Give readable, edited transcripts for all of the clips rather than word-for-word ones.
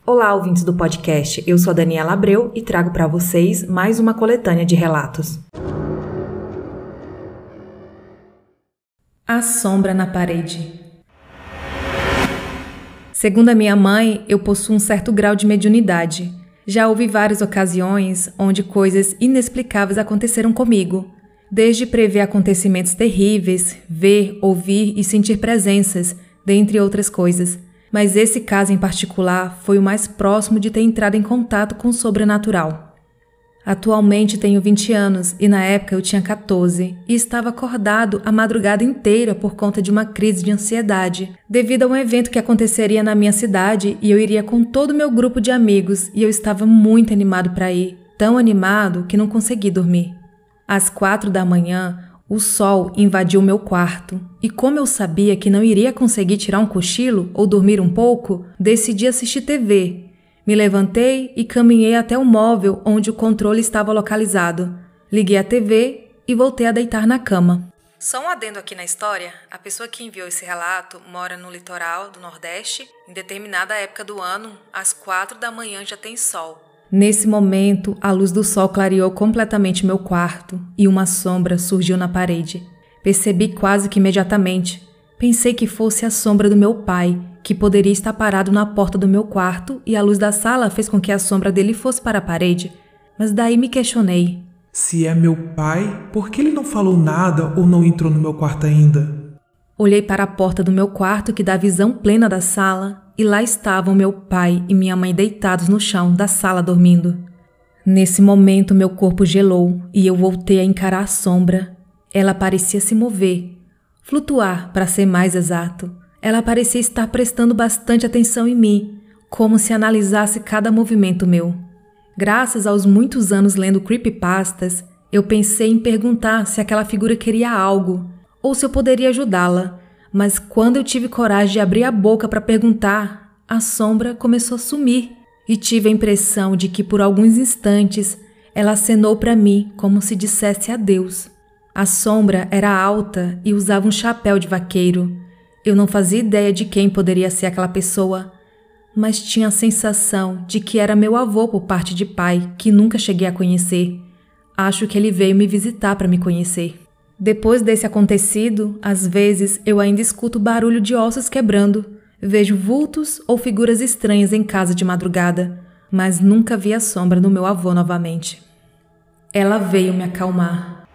Olá, ouvintes do podcast. Eu sou a Daniela Abreu e trago para vocês mais uma coletânea de relatos. A sombra na parede. Segundo a minha mãe, eu possuo um certo grau de mediunidade. Já houve várias ocasiões onde coisas inexplicáveis aconteceram comigo. Desde prever acontecimentos terríveis, ver, ouvir e sentir presenças, dentre outras coisas. Mas esse caso em particular foi o mais próximo de ter entrado em contato com o sobrenatural. Atualmente tenho 20 anos e na época eu tinha 14 e estava acordado a madrugada inteira por conta de uma crise de ansiedade, devido a um evento que aconteceria na minha cidade e eu iria com todo o meu grupo de amigos e eu estava muito animado para ir, tão animado que não consegui dormir. Às 4 da manhã, o sol invadiu meu quarto e como eu sabia que não iria conseguir tirar um cochilo ou dormir um pouco, decidi assistir TV. Me levantei e caminhei até o móvel onde o controle estava localizado. Liguei a TV e voltei a deitar na cama. Só um adendo aqui na história, a pessoa que enviou esse relato mora no litoral do Nordeste. Em determinada época do ano, às 4 da manhã já tem sol. Nesse momento, a luz do sol clareou completamente meu quarto e uma sombra surgiu na parede. Percebi quase que imediatamente. Pensei que fosse a sombra do meu pai, que poderia estar parado na porta do meu quarto e a luz da sala fez com que a sombra dele fosse para a parede. Mas daí me questionei. Se é meu pai, por que ele não falou nada ou não entrou no meu quarto ainda? Olhei para a porta do meu quarto que dá visão plena da sala e lá estavam meu pai e minha mãe deitados no chão da sala dormindo. Nesse momento meu corpo gelou e eu voltei a encarar a sombra. Ela parecia se mover, flutuar para ser mais exato. Ela parecia estar prestando bastante atenção em mim, como se analisasse cada movimento meu. Graças aos muitos anos lendo creepypastas, eu pensei em perguntar se aquela figura queria algo, ou se eu poderia ajudá-la, mas quando eu tive coragem de abrir a boca para perguntar, a sombra começou a sumir e tive a impressão de que por alguns instantes ela acenou para mim como se dissesse adeus. A sombra era alta e usava um chapéu de vaqueiro. Eu não fazia ideia de quem poderia ser aquela pessoa, mas tinha a sensação de que era meu avô por parte de pai, que nunca cheguei a conhecer. Acho que ele veio me visitar para me conhecer. Depois desse acontecido, às vezes eu ainda escuto barulho de ossos quebrando, vejo vultos ou figuras estranhas em casa de madrugada, mas nunca vi a sombra do meu avô novamente. Ela veio me acalmar.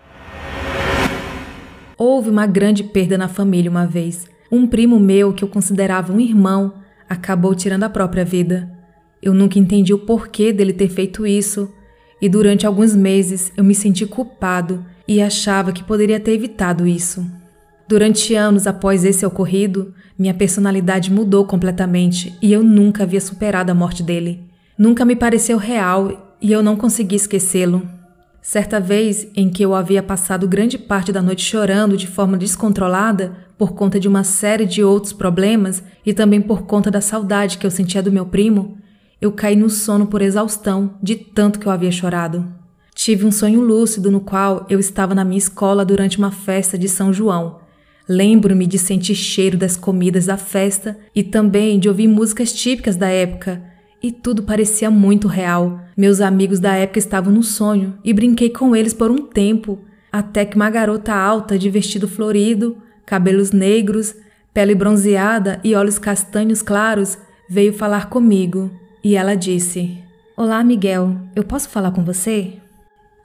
Houve uma grande perda na família uma vez. Um primo meu, que eu considerava um irmão, acabou tirando a própria vida. Eu nunca entendi o porquê dele ter feito isso, e durante alguns meses eu me senti culpado e achava que poderia ter evitado isso. Durante anos após esse ocorrido, minha personalidade mudou completamente e eu nunca havia superado a morte dele. Nunca me pareceu real e eu não consegui esquecê-lo. Certa vez em que eu havia passado grande parte da noite chorando de forma descontrolada por conta de uma série de outros problemas e também por conta da saudade que eu sentia do meu primo, eu caí no sono por exaustão de tanto que eu havia chorado. Tive um sonho lúcido no qual eu estava na minha escola durante uma festa de São João. Lembro-me de sentir cheiro das comidas da festa e também de ouvir músicas típicas da época. E tudo parecia muito real. Meus amigos da época estavam no sonho e brinquei com eles por um tempo, até que uma garota alta de vestido florido, cabelos negros, pele bronzeada e olhos castanhos claros veio falar comigo. E ela disse: "Olá, Miguel, eu posso falar com você?"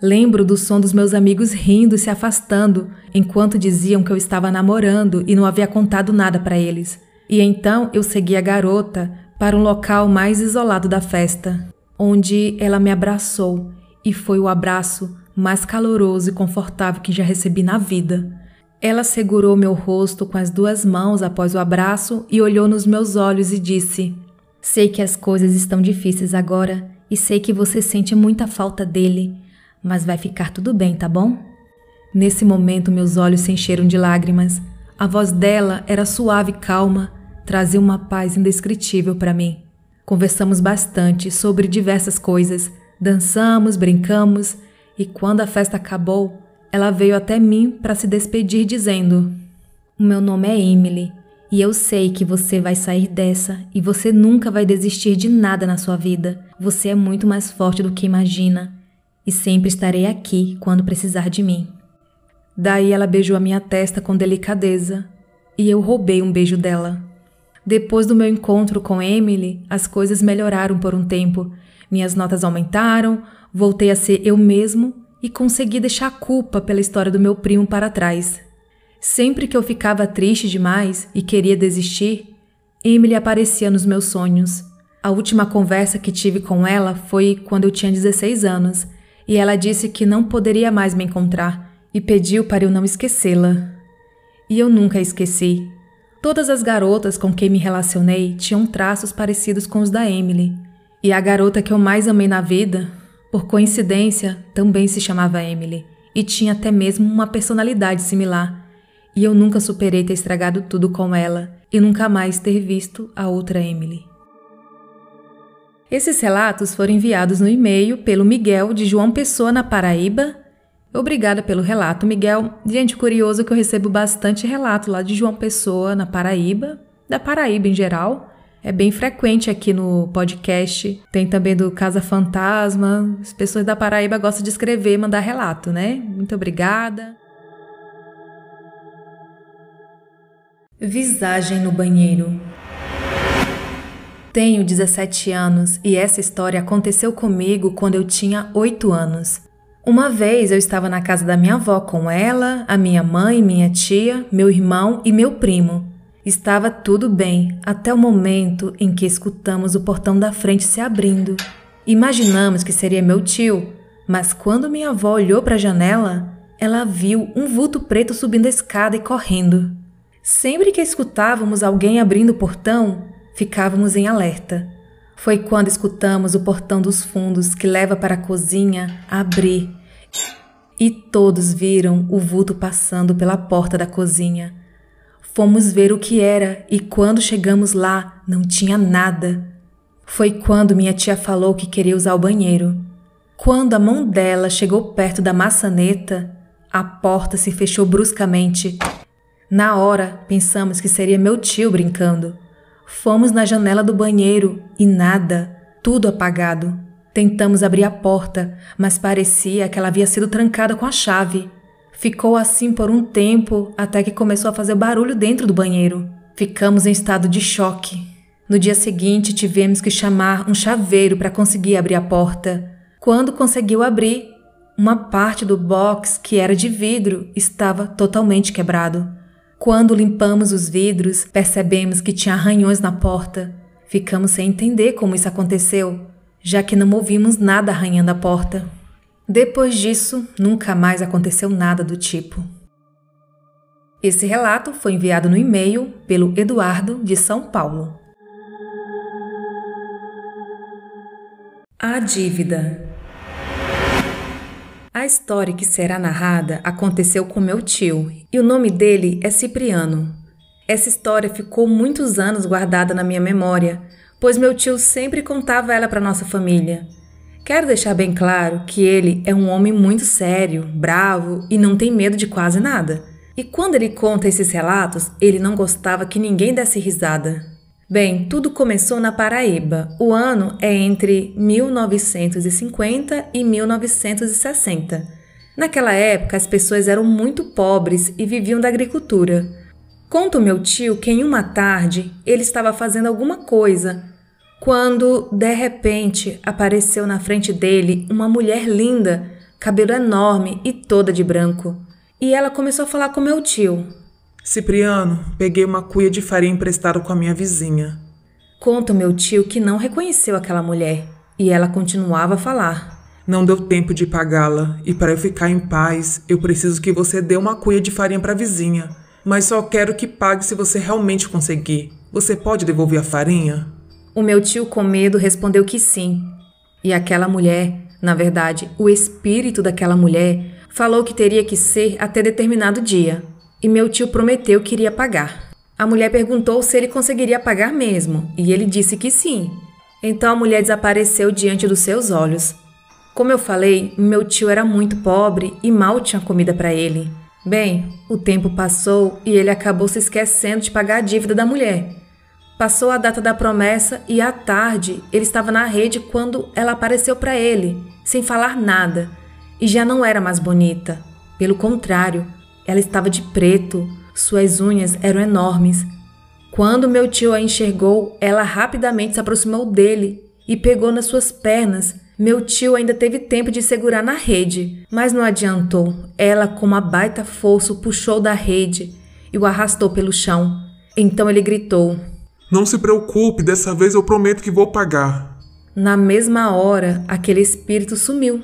Lembro do som dos meus amigos rindo e se afastando, enquanto diziam que eu estava namorando e não havia contado nada para eles. E então eu segui a garota para um local mais isolado da festa, onde ela me abraçou, e foi o abraço mais caloroso e confortável que já recebi na vida. Ela segurou meu rosto com as 2 mãos após o abraço e olhou nos meus olhos e disse: "Sei que as coisas estão difíceis agora e sei que você sente muita falta dele, mas vai ficar tudo bem, tá bom?" Nesse momento meus olhos se encheram de lágrimas. A voz dela era suave e calma, trazia uma paz indescritível para mim. Conversamos bastante sobre diversas coisas, dançamos, brincamos e quando a festa acabou, ela veio até mim para se despedir dizendo: "O meu nome é Emily E eu sei que você vai sair dessa e você nunca vai desistir de nada na sua vida. Você é muito mais forte do que imagina. E sempre estarei aqui quando precisar de mim. Daí ela beijou a minha testa com delicadeza e eu roubei um beijo dela. Depois do meu encontro com Emily, as coisas melhoraram por um tempo. Minhas notas aumentaram, voltei a ser eu mesmo e consegui deixar a culpa pela história do meu primo para trás. Sempre que eu ficava triste demais e queria desistir, Emily aparecia nos meus sonhos. A última conversa que tive com ela foi quando eu tinha 16 anos e ela disse que não poderia mais me encontrar e pediu para eu não esquecê-la. E eu nunca a esqueci. Todas as garotas com quem me relacionei tinham traços parecidos com os da Emily. E a garota que eu mais amei na vida, por coincidência, também se chamava Emily e tinha até mesmo uma personalidade similar. E eu nunca superei ter estragado tudo com ela e nunca mais ter visto a outra Emily. Esses relatos foram enviados no e-mail pelo Miguel de João Pessoa, na Paraíba. Obrigada pelo relato, Miguel. Gente, curioso que eu recebo bastante relato lá de João Pessoa, na Paraíba, da Paraíba em geral. É bem frequente aqui no podcast. Tem também do Casa Fantasma. As pessoas da Paraíba gostam de escrever e mandar relato, né? Muito obrigada. Visagem no banheiro. Tenho 17 anos e essa história aconteceu comigo quando eu tinha 8 anos. Uma vez eu estava na casa da minha avó com ela, a minha mãe, minha tia, meu irmão e meu primo. Estava tudo bem até o momento em que escutamos o portão da frente se abrindo. Imaginamos que seria meu tio, mas quando minha avó olhou para a janela, ela viu um vulto preto subindo a escada e correndo. Sempre que escutávamos alguém abrindo o portão, ficávamos em alerta. Foi quando escutamos o portão dos fundos que leva para a cozinha abrir e todos viram o vulto passando pela porta da cozinha. Fomos ver o que era e quando chegamos lá não tinha nada. Foi quando minha tia falou que queria usar o banheiro. Quando a mão dela chegou perto da maçaneta, a porta se fechou bruscamente. Na hora, pensamos que seria meu tio brincando. Fomos na janela do banheiro e nada, tudo apagado. Tentamos abrir a porta, mas parecia que ela havia sido trancada com a chave. Ficou assim por um tempo, até que começou a fazer barulho dentro do banheiro. Ficamos em estado de choque. No dia seguinte, tivemos que chamar um chaveiro para conseguir abrir a porta. Quando conseguiu abrir, uma parte do box, que era de vidro, estava totalmente quebrado. Quando limpamos os vidros, percebemos que tinha arranhões na porta. Ficamos sem entender como isso aconteceu, já que não ouvimos nada arranhando a porta. Depois disso, nunca mais aconteceu nada do tipo. Esse relato foi enviado no e-mail pelo Eduardo, de São Paulo. A dívida. A história que será narrada aconteceu com meu tio, e o nome dele é Cipriano. Essa história ficou muitos anos guardada na minha memória, pois meu tio sempre contava ela para nossa família. Quero deixar bem claro que ele é um homem muito sério, bravo e não tem medo de quase nada. E quando ele conta esses relatos, ele não gostava que ninguém desse risada. Bem, tudo começou na Paraíba. O ano é entre 1950 e 1960. Naquela época, as pessoas eram muito pobres e viviam da agricultura. Conta o meu tio que em uma tarde ele estava fazendo alguma coisa, quando, de repente, apareceu na frente dele uma mulher linda, cabelo enorme e toda de branco. E ela começou a falar com meu tio. Cipriano, peguei uma cuia de farinha emprestada com a minha vizinha. Conta o meu tio que não reconheceu aquela mulher, e ela continuava a falar. Não deu tempo de pagá-la, e para eu ficar em paz, eu preciso que você dê uma cuia de farinha para a vizinha. Mas só quero que pague se você realmente conseguir. Você pode devolver a farinha? O meu tio, com medo, respondeu que sim. E aquela mulher, na verdade, o espírito daquela mulher, falou que teria que ser até determinado dia. E meu tio prometeu que iria pagar. A mulher perguntou se ele conseguiria pagar mesmo, e ele disse que sim. Então a mulher desapareceu diante dos seus olhos. Como eu falei, meu tio era muito pobre e mal tinha comida para ele. Bem, o tempo passou e ele acabou se esquecendo de pagar a dívida da mulher. Passou a data da promessa e à tarde ele estava na rede quando ela apareceu para ele, sem falar nada, e já não era mais bonita. Pelo contrário, ela estava de preto, suas unhas eram enormes. Quando meu tio a enxergou, ela rapidamente se aproximou dele e pegou nas suas pernas. Meu tio ainda teve tempo de segurar na rede, mas não adiantou. Ela, com uma baita força, o puxou da rede e o arrastou pelo chão. Então ele gritou: Não se preocupe, dessa vez eu prometo que vou pagar. Na mesma hora, aquele espírito sumiu.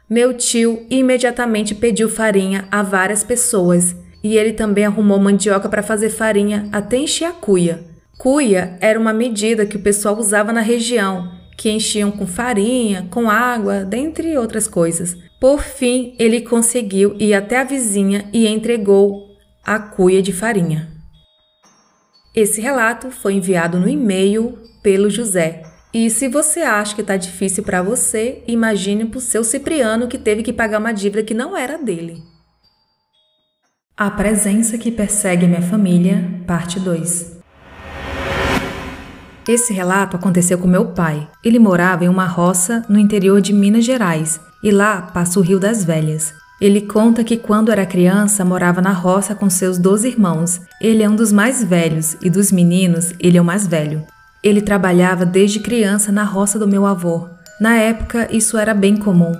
Meu tio imediatamente pediu farinha a várias pessoas e ele também arrumou mandioca para fazer farinha até encher a cuia. Cuia era uma medida que o pessoal usava na região, que enchiam com farinha, com água, dentre outras coisas. Por fim, ele conseguiu ir até a vizinha e entregou a cuia de farinha. Esse relato foi enviado no e-mail pelo José. E se você acha que está difícil para você, imagine para o seu Cipriano que teve que pagar uma dívida que não era dele. A presença que persegue minha família, parte 2. Esse relato aconteceu com meu pai. Ele morava em uma roça no interior de Minas Gerais e lá passa o Rio das Velhas. Ele conta que quando era criança morava na roça com seus 12 irmãos. Ele é um dos mais velhos e dos meninos ele é o mais velho. Ele trabalhava desde criança na roça do meu avô. Na época, isso era bem comum.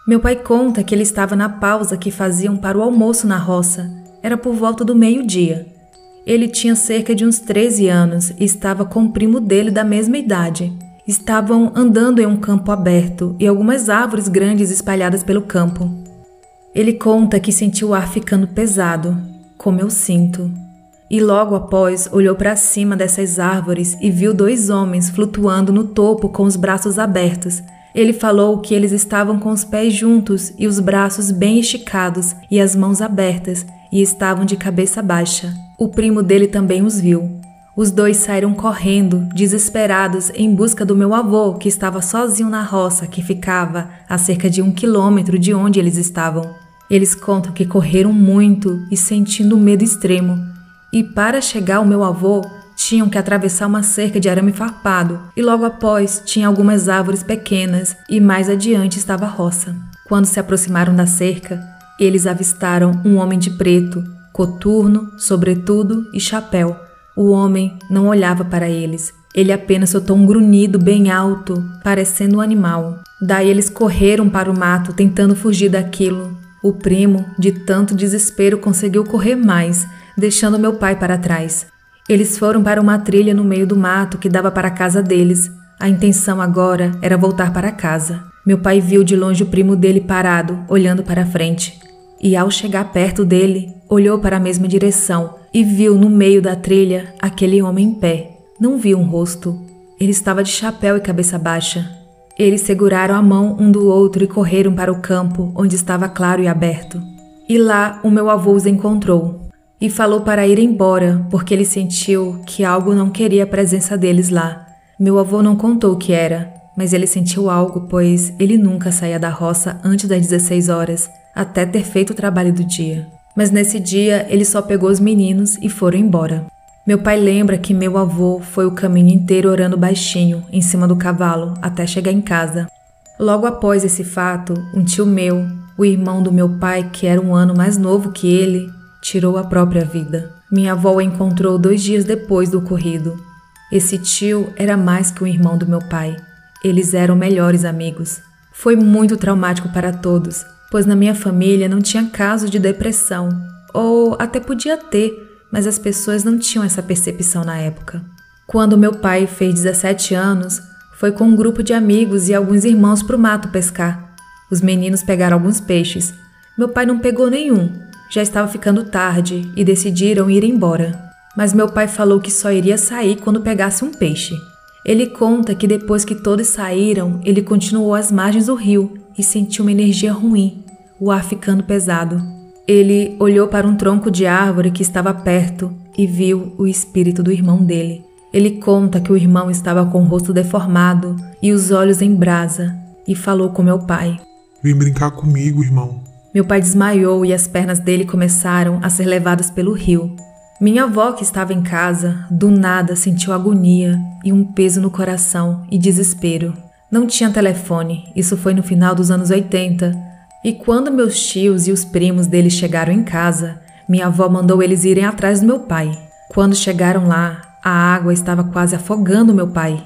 Meu pai conta que ele estava na pausa que faziam para o almoço na roça. Era por volta do meio-dia. Ele tinha cerca de uns 13 anos e estava com um primo dele da mesma idade. Estavam andando em um campo aberto e algumas árvores grandes espalhadas pelo campo. Ele conta que sentiu o ar ficando pesado, como eu sinto. E logo após olhou para cima dessas árvores e viu 2 homens flutuando no topo com os braços abertos. Ele falou que eles estavam com os pés juntos e os braços bem esticados e as mãos abertas e estavam de cabeça baixa. O primo dele também os viu. Os 2 saíram correndo, desesperados, em busca do meu avô, que estava sozinho na roça, que ficava a cerca de 1 quilômetro de onde eles estavam. Eles contam que correram muito e sentindo medo extremo. E para chegar ao meu avô, tinham que atravessar uma cerca de arame farpado, e logo após tinha algumas árvores pequenas, e mais adiante estava a roça. Quando se aproximaram da cerca, eles avistaram um homem de preto, coturno, sobretudo e chapéu. O homem não olhava para eles. Ele apenas soltou um grunhido bem alto, parecendo um animal. Daí eles correram para o mato, tentando fugir daquilo. O primo, de tanto desespero, conseguiu correr mais, deixando meu pai para trás. Eles foram para uma trilha no meio do mato que dava para a casa deles. A intenção agora era voltar para casa. Meu pai viu de longe o primo dele parado, olhando para a frente. E ao chegar perto dele, olhou para a mesma direção e viu no meio da trilha aquele homem em pé. Não viu um rosto. Ele estava de chapéu e cabeça baixa. Eles seguraram a mão um do outro e correram para o campo, onde estava claro e aberto. E lá o meu avô os encontrou. E falou para ir embora, porque ele sentiu que algo não queria a presença deles lá. Meu avô não contou o que era, mas ele sentiu algo, pois ele nunca saía da roça antes das 16 horas, até ter feito o trabalho do dia. Mas nesse dia, ele só pegou os meninos e foram embora. Meu pai lembra que meu avô foi o caminho inteiro orando baixinho, em cima do cavalo, até chegar em casa. Logo após esse fato, um tio meu, o irmão do meu pai, que era 1 ano mais novo que ele, tirou a própria vida. Minha avó o encontrou 2 dias depois do ocorrido. Esse tio era mais que um irmão do meu pai. Eles eram melhores amigos. Foi muito traumático para todos, pois na minha família não tinha caso de depressão. Ou até podia ter, mas as pessoas não tinham essa percepção na época. Quando meu pai fez 17 anos, foi com um grupo de amigos e alguns irmãos para o mato pescar. Os meninos pegaram alguns peixes. Meu pai não pegou nenhum. Já estava ficando tarde e decidiram ir embora. Mas meu pai falou que só iria sair quando pegasse um peixe. Ele conta que depois que todos saíram, ele continuou às margens do rio e sentiu uma energia ruim, o ar ficando pesado. Ele olhou para um tronco de árvore que estava perto e viu o espírito do irmão dele. Ele conta que o irmão estava com o rosto deformado e os olhos em brasa e falou com meu pai. Vem brincar comigo, irmão. Meu pai desmaiou e as pernas dele começaram a ser levadas pelo rio. Minha avó, que estava em casa, do nada sentiu agonia e um peso no coração e desespero. Não tinha telefone, isso foi no final dos anos 80. E quando meus tios e os primos dele chegaram em casa, minha avó mandou eles irem atrás do meu pai. Quando chegaram lá, a água estava quase afogando meu pai.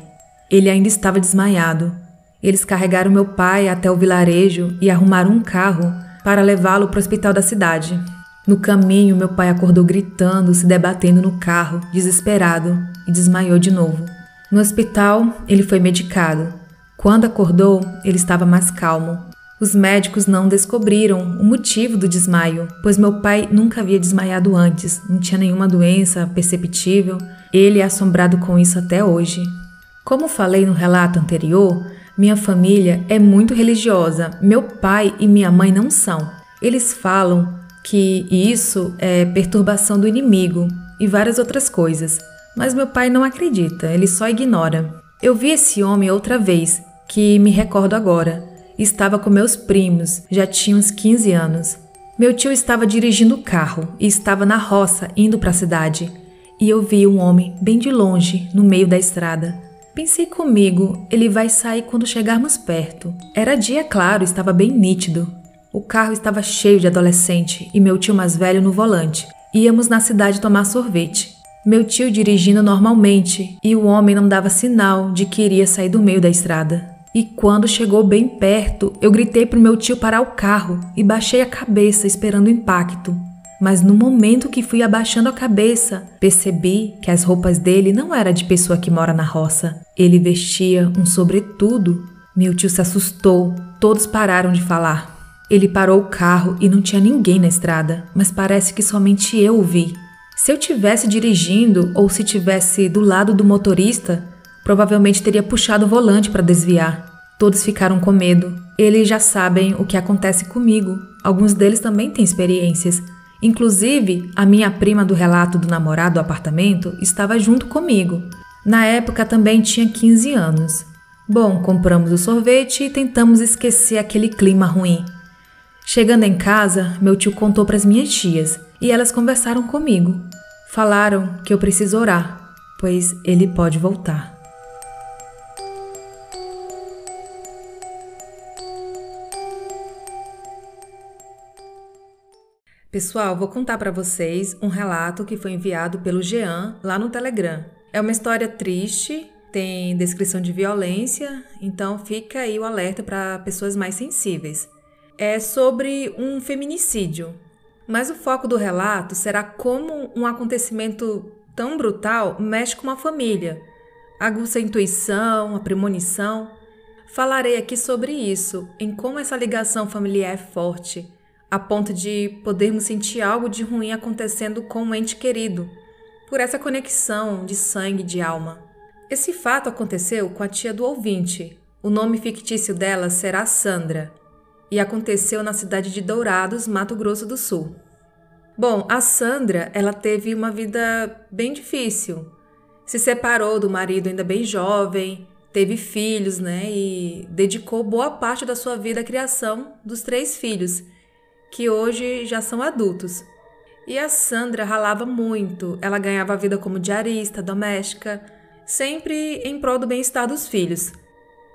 Ele ainda estava desmaiado. Eles carregaram meu pai até o vilarejo e arrumaram um carro para levá-lo para o hospital da cidade. No caminho, meu pai acordou gritando, se debatendo no carro, desesperado, e desmaiou de novo. No hospital, ele foi medicado. Quando acordou, ele estava mais calmo. Os médicos não descobriram o motivo do desmaio, pois meu pai nunca havia desmaiado antes, não tinha nenhuma doença perceptível. Ele é assombrado com isso até hoje. Como falei no relato anterior, minha família é muito religiosa. Meu pai e minha mãe não são. Eles falam que isso é perturbação do inimigo e várias outras coisas. Mas meu pai não acredita, ele só ignora. Eu vi esse homem outra vez, que me recordo agora. Estava com meus primos, já tinha uns 15 anos. Meu tio estava dirigindo o carro e estava na roça indo para a cidade. E eu vi um homem bem de longe, no meio da estrada. Pensei comigo, ele vai sair quando chegarmos perto. Era dia claro, estava bem nítido. O carro estava cheio de adolescente e meu tio mais velho no volante. Íamos na cidade tomar sorvete. Meu tio dirigindo normalmente e o homem não dava sinal de que iria sair do meio da estrada. E quando chegou bem perto, eu gritei pro meu tio parar o carro e baixei a cabeça esperando o impacto. Mas no momento que fui abaixando a cabeça, percebi que as roupas dele não eram de pessoa que mora na roça. Ele vestia um sobretudo. Meu tio se assustou, todos pararam de falar. Ele parou o carro e não tinha ninguém na estrada, mas parece que somente eu o vi. Se eu tivesse dirigindo ou se tivesse do lado do motorista, provavelmente teria puxado o volante para desviar. Todos ficaram com medo. Eles já sabem o que acontece comigo. Alguns deles também têm experiências. Inclusive, a minha prima do relato do namorado do apartamento estava junto comigo. Na época também tinha 15 anos. Bom, compramos o sorvete e tentamos esquecer aquele clima ruim. Chegando em casa, meu tio contou para as minhas tias e elas conversaram comigo. Falaram que eu preciso orar, pois ele pode voltar. Pessoal, vou contar para vocês um relato que foi enviado pelo Jean lá no Telegram. É uma história triste, tem descrição de violência, então fica aí o alerta para pessoas mais sensíveis. É sobre um feminicídio, mas o foco do relato será como um acontecimento tão brutal mexe com uma família, aguça a intuição, a premonição. Falarei aqui sobre isso, em como essa ligação familiar é forte, a ponto de podermos sentir algo de ruim acontecendo com um ente querido, por essa conexão de sangue e de alma. Esse fato aconteceu com a tia do ouvinte. O nome fictício dela será Sandra, e aconteceu na cidade de Dourados, Mato Grosso do Sul. Bom, a Sandra, ela teve uma vida bem difícil. Se separou do marido ainda bem jovem, teve filhos, e dedicou boa parte da sua vida à criação dos 3 filhos, que hoje já são adultos. E a Sandra ralava muito, ela ganhava a vida como diarista, doméstica, sempre em prol do bem-estar dos filhos.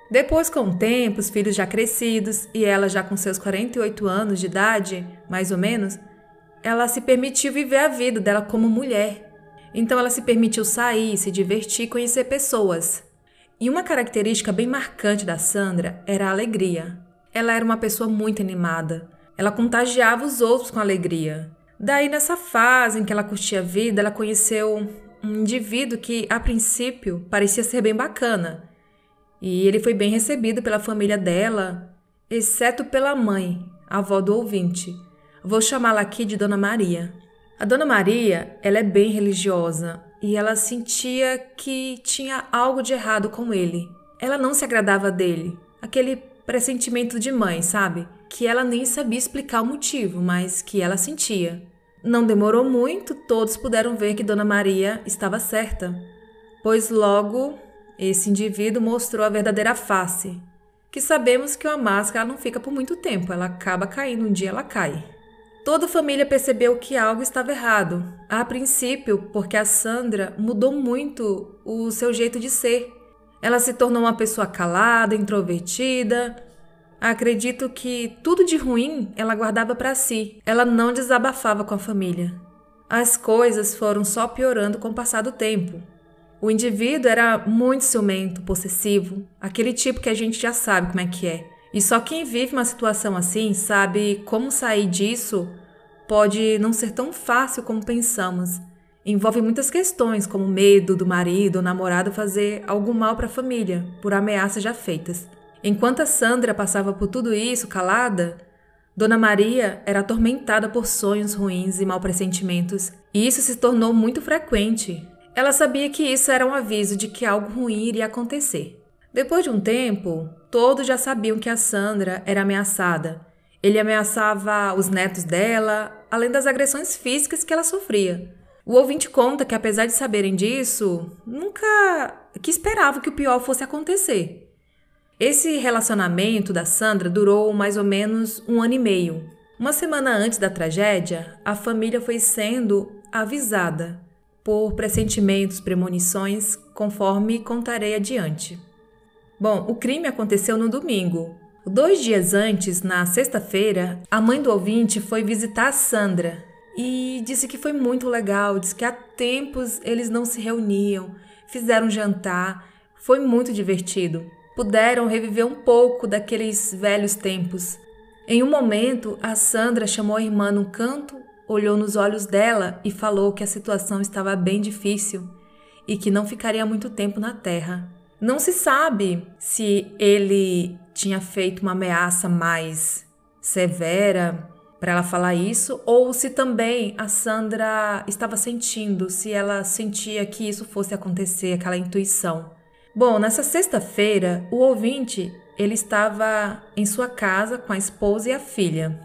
Depois, com o tempo, os filhos já crescidos e ela já com seus 48 anos de idade, mais ou menos, ela se permitiu viver a vida dela como mulher. Então ela se permitiu sair, se divertir, conhecer pessoas. E uma característica bem marcante da Sandra era a alegria. Ela era uma pessoa muito animada. Ela contagiava os outros com alegria. Daí, nessa fase em que ela curtia a vida, ela conheceu um indivíduo que, a princípio, parecia ser bem bacana. E ele foi bem recebido pela família dela, exceto pela mãe, a avó do ouvinte. Vou chamá-la aqui de Dona Maria. A Dona Maria, ela é bem religiosa e ela sentia que tinha algo de errado com ele. Ela não se agradava dele, aquele pressentimento de mãe, sabe? Que ela nem sabia explicar o motivo, mas que ela sentia. Não demorou muito, todos puderam ver que Dona Maria estava certa, pois logo esse indivíduo mostrou a verdadeira face, que sabemos que uma máscara não fica por muito tempo, ela acaba caindo, um dia ela cai. Toda a família percebeu que algo estava errado, a princípio porque a Sandra mudou muito o seu jeito de ser. Ela se tornou uma pessoa calada, introvertida. Acredito que tudo de ruim ela guardava para si, ela não desabafava com a família. As coisas foram só piorando com o passar do tempo. O indivíduo era muito ciumento, possessivo, aquele tipo que a gente já sabe como é que é. E só quem vive uma situação assim sabe como sair disso. Pode não ser tão fácil como pensamos. Envolve muitas questões, como medo do marido ou namorado fazer algo mal para a família, por ameaças já feitas. Enquanto a Sandra passava por tudo isso calada, Dona Maria era atormentada por sonhos ruins e mau pressentimentos, e isso se tornou muito frequente. Ela sabia que isso era um aviso de que algo ruim iria acontecer. Depois de um tempo, todos já sabiam que a Sandra era ameaçada. Ele ameaçava os netos dela, além das agressões físicas que ela sofria. O ouvinte conta que, apesar de saberem disso, que esperava que o pior fosse acontecer. Esse relacionamento da Sandra durou mais ou menos 1 ano e meio. Uma semana antes da tragédia, a família foi sendo avisada por pressentimentos, premonições, conforme contarei adiante. Bom, o crime aconteceu no domingo. 2 dias antes, na sexta-feira, a mãe do ouvinte foi visitar a Sandra e disse que foi muito legal, disse que há tempos eles não se reuniam, fizeram um jantar, foi muito divertido. Puderam reviver um pouco daqueles velhos tempos. Em um momento, a Sandra chamou a irmã num canto, olhou nos olhos dela e falou que a situação estava bem difícil e que não ficaria muito tempo na Terra. Não se sabe se ele tinha feito uma ameaça mais severa para ela falar isso ou se também a Sandra estava sentindo, se ela sentia que isso fosse acontecer, aquela intuição. Bom, nessa sexta-feira, o ouvinte, ele estava em sua casa com a esposa e a filha.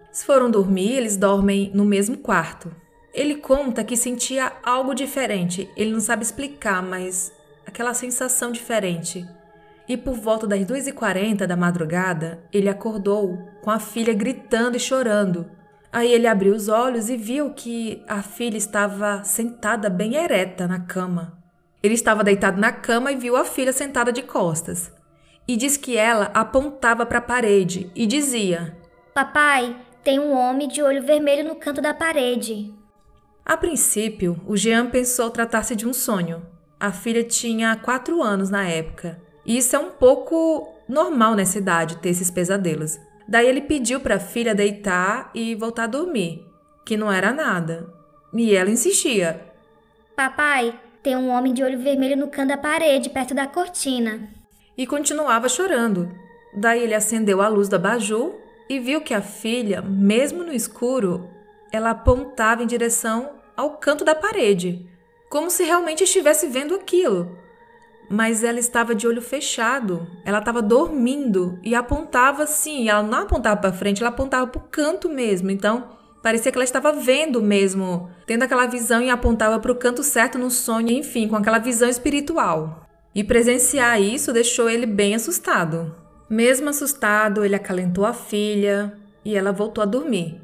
Se foram dormir, eles dormem no mesmo quarto. Ele conta que sentia algo diferente, ele não sabe explicar, mas aquela sensação diferente. E por volta das 2h40 da madrugada, ele acordou com a filha gritando e chorando. Aí ele abriu os olhos e viu que a filha estava sentada bem ereta na cama. Ele estava deitado na cama e viu a filha sentada de costas. E diz que ela apontava para a parede e dizia: Papai, tem um homem de olho vermelho no canto da parede. A princípio, o Jean pensou tratar-se de um sonho. A filha tinha 4 anos na época. E isso é um pouco normal nessa idade, ter esses pesadelos. Daí ele pediu para a filha deitar e voltar a dormir, que não era nada. E ela insistia: Papai, tem um homem de olho vermelho no canto da parede, perto da cortina. E continuava chorando. Daí ele acendeu a luz do abajur e viu que a filha, mesmo no escuro, ela apontava em direção ao canto da parede, como se realmente estivesse vendo aquilo. Mas ela estava de olho fechado, ela estava dormindo e apontava assim, ela não apontava para frente, ela apontava para o canto mesmo, então parecia que ela estava vendo mesmo, tendo aquela visão e apontava para o canto certo no sonho, enfim, com aquela visão espiritual. E presenciar isso deixou ele bem assustado. Mesmo assustado, ele acalentou a filha e ela voltou a dormir.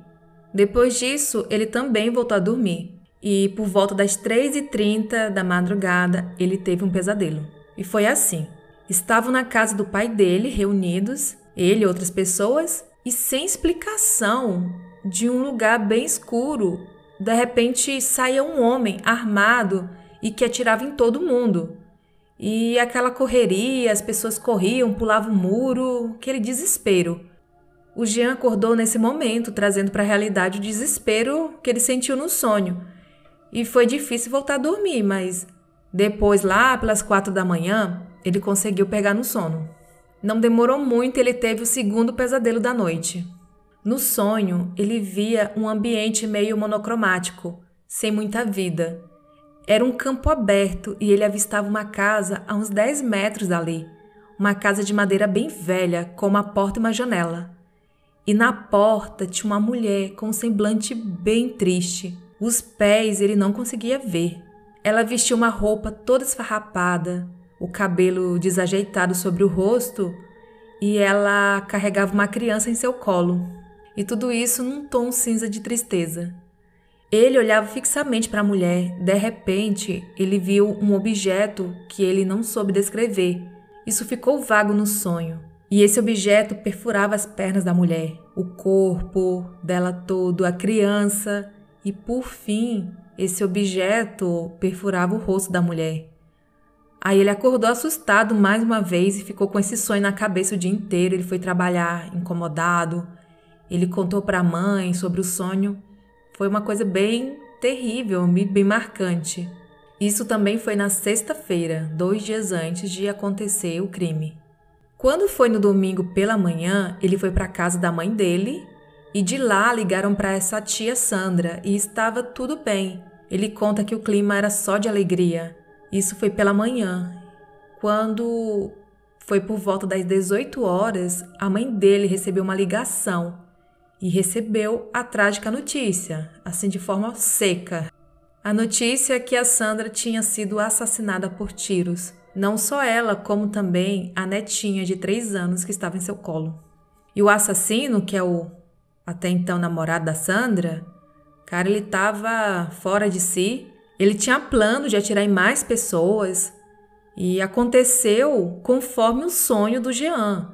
Depois disso, ele também voltou a dormir. E por volta das 3h30 da madrugada, ele teve um pesadelo. E foi assim. Estavam na casa do pai dele, reunidos, ele e outras pessoas, e sem explicação, de um lugar bem escuro, de repente saía um homem armado e que atirava em todo mundo. E aquela correria, as pessoas corriam, pulavam o muro, aquele desespero. O Jean acordou nesse momento, trazendo para a realidade o desespero que ele sentiu no sonho. E foi difícil voltar a dormir, mas depois, lá pelas 4 da manhã, ele conseguiu pegar no sono. Não demorou muito e ele teve o segundo pesadelo da noite. No sonho, ele via um ambiente meio monocromático, sem muita vida. Era um campo aberto e ele avistava uma casa a uns 10 metros dali. Uma casa de madeira bem velha, com uma porta e uma janela. E na porta tinha uma mulher com um semblante bem triste. Os pés ele não conseguia ver. Ela vestia uma roupa toda esfarrapada, o cabelo desajeitado sobre o rosto e ela carregava uma criança em seu colo. E tudo isso num tom cinza de tristeza. Ele olhava fixamente para a mulher. De repente, ele viu um objeto que ele não soube descrever. Isso ficou vago no sonho. E esse objeto perfurava as pernas da mulher, o corpo dela todo, a criança. E por fim, esse objeto perfurava o rosto da mulher. Aí ele acordou assustado mais uma vez e ficou com esse sonho na cabeça o dia inteiro. Ele foi trabalhar incomodado. Ele contou para a mãe sobre o sonho. Foi uma coisa bem terrível, bem marcante. Isso também foi na sexta-feira, 2 dias antes de acontecer o crime. Quando foi no domingo pela manhã, ele foi para a casa da mãe dele e de lá ligaram para essa tia Sandra e estava tudo bem. Ele conta que o clima era só de alegria. Isso foi pela manhã. Quando foi por volta das 18 horas, a mãe dele recebeu uma ligação e recebeu a trágica notícia, assim de forma seca. A notícia é que a Sandra tinha sido assassinada por tiros. Não só ela, como também a netinha de 3 anos que estava em seu colo. E o assassino, que é o até então namorado da Sandra, cara, ele estava fora de si. Ele tinha plano de atirar em mais pessoas e aconteceu conforme o sonho do Jean.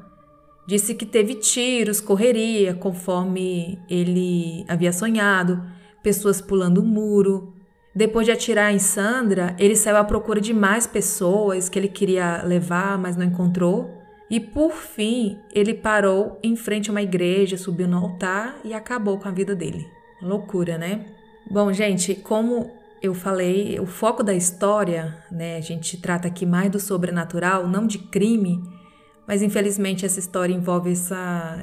Disse que teve tiros, correria, conforme ele havia sonhado, pessoas pulando o muro. Depois de atirar em Sandra, ele saiu à procura de mais pessoas que ele queria levar, mas não encontrou. E por fim, ele parou em frente a uma igreja, subiu no altar e acabou com a vida dele. Loucura, né? Bom, gente, como eu falei, o foco da história, né? A gente trata aqui mais do sobrenatural, não de crime. Mas infelizmente essa história envolve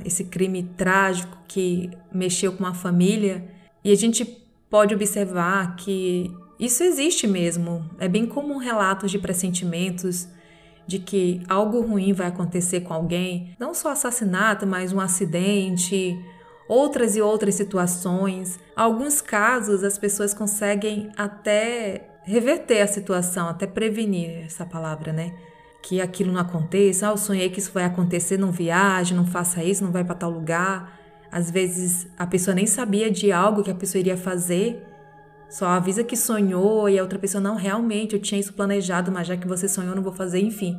esse crime trágico que mexeu com a família. E a gente pode observar que isso existe mesmo. É bem comum relatos de pressentimentos, de que algo ruim vai acontecer com alguém. Não só assassinato, mas um acidente, outras e outras situações. Em alguns casos as pessoas conseguem até reverter a situação, até prevenir essa palavra, né? Que aquilo não aconteça. Eu sonhei que isso vai acontecer, não viaje, não faça isso, não vai para tal lugar. Às vezes a pessoa nem sabia de algo que a pessoa iria fazer, só avisa que sonhou e a outra pessoa, não, realmente eu tinha isso planejado, mas já que você sonhou, não vou fazer, enfim.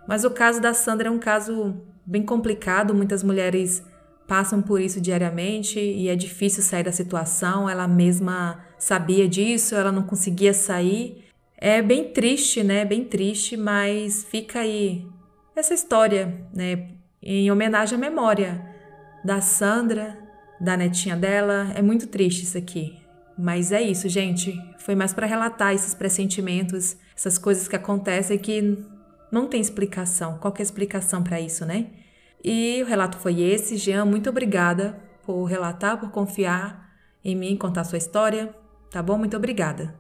Mas o caso da Sandra é um caso bem complicado, muitas mulheres passam por isso diariamente e é difícil sair da situação, ela mesma sabia disso, ela não conseguia sair. É bem triste, né? Bem triste, mas fica aí essa história, né? Em homenagem à memória da Sandra, da netinha dela. É muito triste isso aqui. Mas é isso, gente. Foi mais para relatar esses pressentimentos, essas coisas que acontecem que não tem explicação. Qual que é a explicação para isso, né? E o relato foi esse. Jean, muito obrigada por relatar, por confiar em mim, contar sua história. Tá bom? Muito obrigada.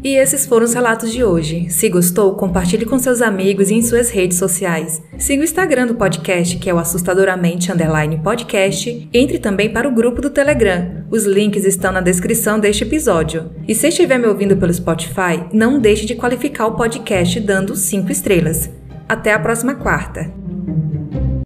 E esses foram os relatos de hoje. Se gostou, compartilhe com seus amigos e em suas redes sociais. Siga o Instagram do podcast, que é o assustadoramente_podcast. Entre também para o grupo do Telegram. Os links estão na descrição deste episódio. E se estiver me ouvindo pelo Spotify, não deixe de qualificar o podcast dando 5 estrelas. Até a próxima quarta!